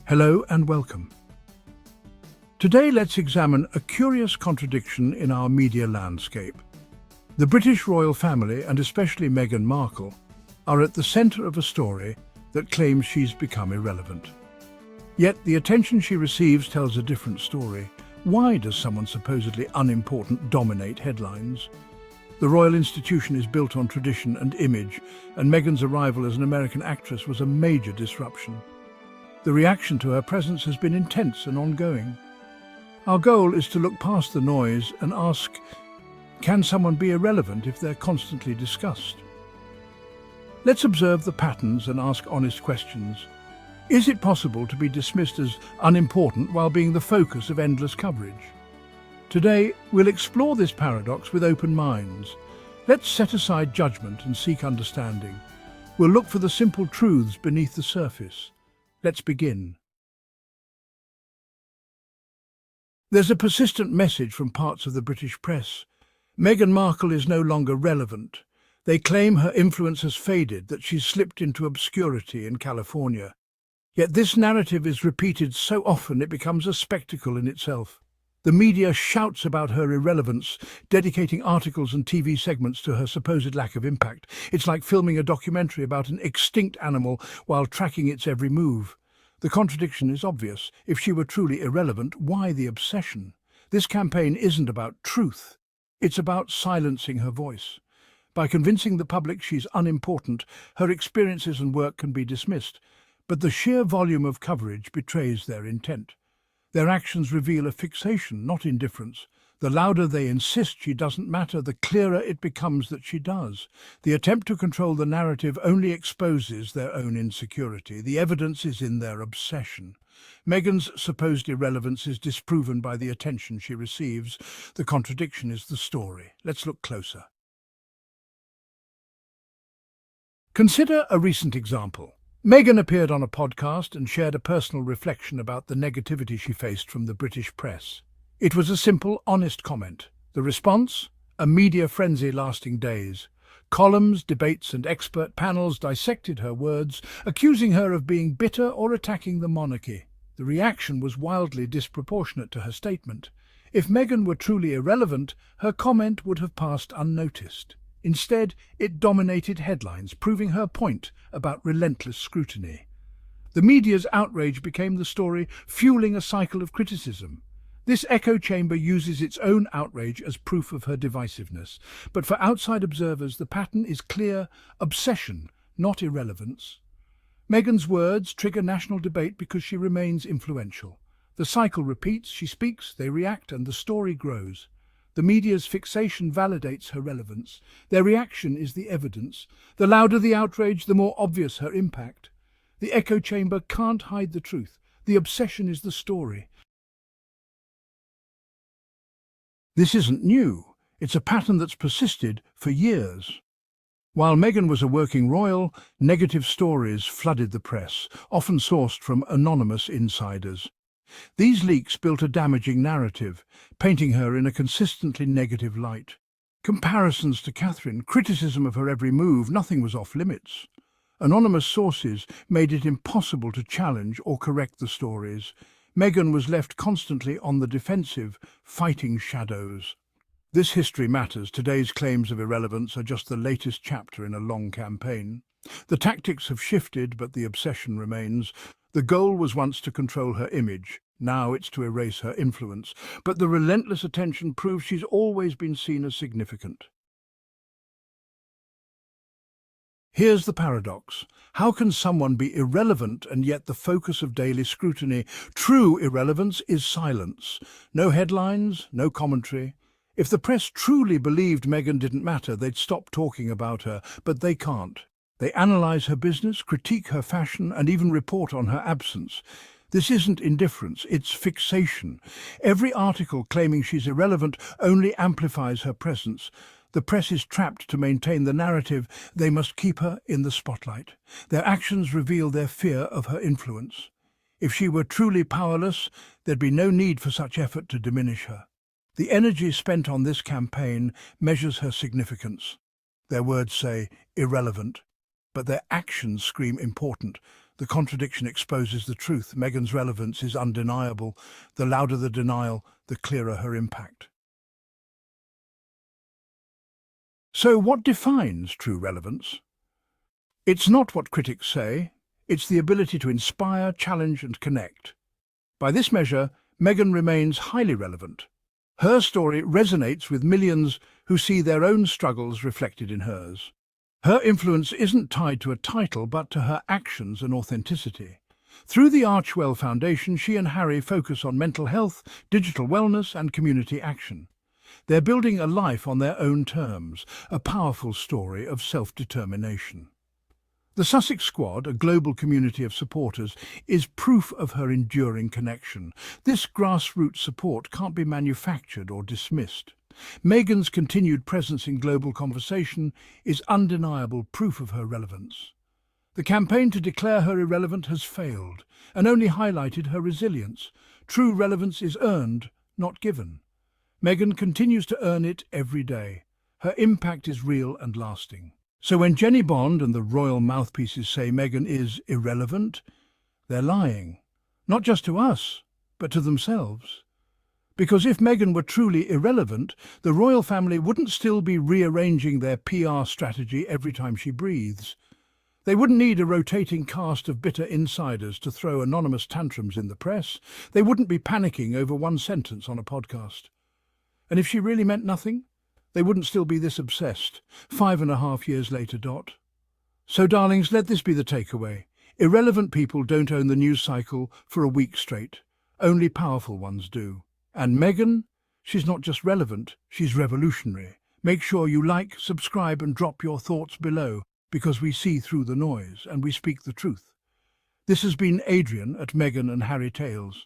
Hello and welcome. Today let's examine a curious contradiction in our media landscape. The British royal family, and especially Meghan Markle, are at the centre of a story that claims she's become irrelevant. Yet the attention she receives tells a different story. Why does someone supposedly unimportant dominate headlines? The royal institution is built on tradition and image, and Meghan's arrival as an American actress was a major disruption. The reaction to her presence has been intense and ongoing. Our goal is to look past the noise and ask, can someone be irrelevant if they're constantly discussed? Let's observe the patterns and ask honest questions. Is it possible to be dismissed as unimportant while being the focus of endless coverage? Today, we'll explore this paradox with open minds. Let's set aside judgment and seek understanding. We'll look for the simple truths beneath the surface. Let's begin. There's a persistent message from parts of the British press. Meghan Markle is no longer relevant. They claim her influence has faded, that she's slipped into obscurity in California. Yet this narrative is repeated so often it becomes a spectacle in itself. The media shouts about her irrelevance, dedicating articles and TV segments to her supposed lack of impact. It's like filming a documentary about an extinct animal while tracking its every move. The contradiction is obvious. If she were truly irrelevant, why the obsession? This campaign isn't about truth. It's about silencing her voice. By convincing the public she's unimportant, her experiences and work can be dismissed. But the sheer volume of coverage betrays their intent. Their actions reveal a fixation, not indifference. The louder they insist she doesn't matter, the clearer it becomes that she does. The attempt to control the narrative only exposes their own insecurity. The evidence is in their obsession. Meghan's supposed irrelevance is disproven by the attention she receives. The contradiction is the story. Let's look closer. Consider a recent example. Meghan appeared on a podcast and shared a personal reflection about the negativity she faced from the British press. It was a simple, honest comment. The response? A media frenzy lasting days. Columns, debates and expert panels dissected her words, accusing her of being bitter or attacking the monarchy. The reaction was wildly disproportionate to her statement. If Meghan were truly irrelevant, her comment would have passed unnoticed. Instead, it dominated headlines, proving her point about relentless scrutiny. The media's outrage became the story, fueling a cycle of criticism. This echo chamber uses its own outrage as proof of her divisiveness. But for outside observers, the pattern is clear: obsession, not irrelevance. Meghan's words trigger national debate because she remains influential. The cycle repeats, she speaks, they react, and the story grows. The media's fixation validates her relevance. Their reaction is the evidence. The louder the outrage, the more obvious her impact. The echo chamber can't hide the truth. The obsession is the story. This isn't new. It's a pattern that's persisted for years. While Meghan was a working royal, negative stories flooded the press, often sourced from anonymous insiders. These leaks built a damaging narrative, painting her in a consistently negative light. Comparisons to Catherine, criticism of her every move, nothing was off limits. Anonymous sources made it impossible to challenge or correct the stories. Meghan was left constantly on the defensive, fighting shadows. This history matters. Today's claims of irrelevance are just the latest chapter in a long campaign. The tactics have shifted, but the obsession remains. The goal was once to control her image. Now it's to erase her influence. But the relentless attention proves she's always been seen as significant. Here's the paradox. How can someone be irrelevant and yet the focus of daily scrutiny? True irrelevance is silence. No headlines, no commentary. If the press truly believed Meghan didn't matter, they'd stop talking about her, but they can't. They analyse her business, critique her fashion, and even report on her absence. This isn't indifference, it's fixation. Every article claiming she's irrelevant only amplifies her presence. The press is trapped to maintain the narrative. They must keep her in the spotlight. Their actions reveal their fear of her influence. If she were truly powerless, there'd be no need for such effort to diminish her. The energy spent on this campaign measures her significance. Their words say irrelevant, but their actions scream important. The contradiction exposes the truth. Meghan's relevance is undeniable. The louder the denial, the clearer her impact. So what defines true relevance? It's not what critics say. It's the ability to inspire, challenge and connect. By this measure, Meghan remains highly relevant. Her story resonates with millions who see their own struggles reflected in hers. Her influence isn't tied to a title, but to her actions and authenticity. Through the Archwell Foundation, she and Harry focus on mental health, digital wellness and community action. They're building a life on their own terms, a powerful story of self-determination. The Sussex Squad, a global community of supporters, is proof of her enduring connection. This grassroots support can't be manufactured or dismissed. Meghan's continued presence in global conversation is undeniable proof of her relevance. The campaign to declare her irrelevant has failed and only highlighted her resilience. True relevance is earned, not given. Meghan continues to earn it every day. Her impact is real and lasting. So when Jenny Bond and the royal mouthpieces say Meghan is irrelevant, they're lying. Not just to us, but to themselves. Because if Meghan were truly irrelevant, the royal family wouldn't still be rearranging their PR strategy every time she breathes. They wouldn't need a rotating cast of bitter insiders to throw anonymous tantrums in the press. They wouldn't be panicking over one sentence on a podcast. And if she really meant nothing, they wouldn't still be this obsessed, 5.5 years later. So, darlings, let this be the takeaway. Irrelevant people don't own the news cycle for a week straight. Only powerful ones do. And Meghan, she's not just relevant, she's revolutionary. Make sure you like, subscribe and drop your thoughts below, because we see through the noise and we speak the truth. This has been Adrian at Meghan and Harry Tales.